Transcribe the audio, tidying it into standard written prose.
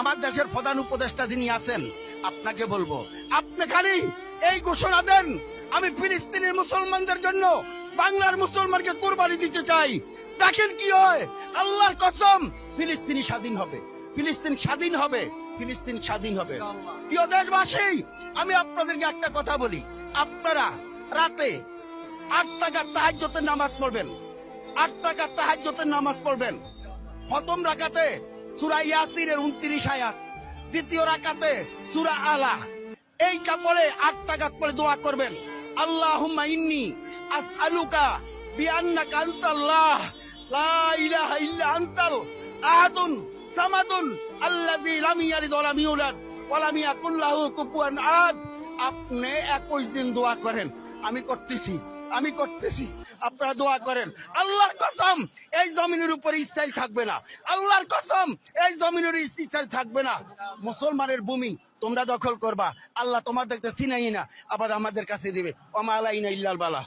আমার দেশের প্রধান উপদেষ্টা যিনি আছেন, আপনাকে বলবো, আপনি খালি এই ঘোষণা দেন, আমি ফিলিস্তিনের মুসলমানদের জন্য বাংলার মুসলমানকে কোরবানি দিতে চাই। দেখেন কি হয়, আল্লাহর কসম, ফিলিস্তিনি স্বাধীন হবে, ফিলিস্তিন স্বাধীন হবে, ফিলিস্তিন স্বাধীন হবে। প্রিয় দেশবাসী, আমি আপনাদেরকে একটা কথা বলি, আপনারা রাতে 8 টাকার তাহাজ্জুদের নামাজ পড়বেন, 8 টাকার তাহাজ্জুদের নামাজ পড়বেন। প্রথম রাকাতে সূরা ইয়াসিনের 29 আয়াত, দ্বিতীয় রাকাতে সূরা আলা, এইটা পড়ে 8 টাকা পড়ে দোয়া করবেন। আল্লাহুম্মা ইন্নী আসআলুকা বিআন্নাকা আনতাল্লাহ লা ইলাহা ইল্লা আনতাল আহাদুন সামাদুন আল্লাযী লাম ইয়ালিদ ওয়া লাম ইউলাদ ওয়া লাম ইয়াকুল লাহু কুফুয়ান আহাদ। আপনি 21 দিন দোয়া করেন, আমি করতেছি, আপনারা দোয়া করেন। আল্লাহর কসম, এই জমিনের উপরে ইসরাইল থাকবে না, আল্লাহর কসম, এই জমিনের ইসরাইল থাকবে না। মুসলমানের ভূমি তোমরা দখল করবা, আল্লাহ তোমাদেরকে চিনাই না, আবার আমাদের কাছে দিবে। ওমা আলাইনা ইল্লাল বালা।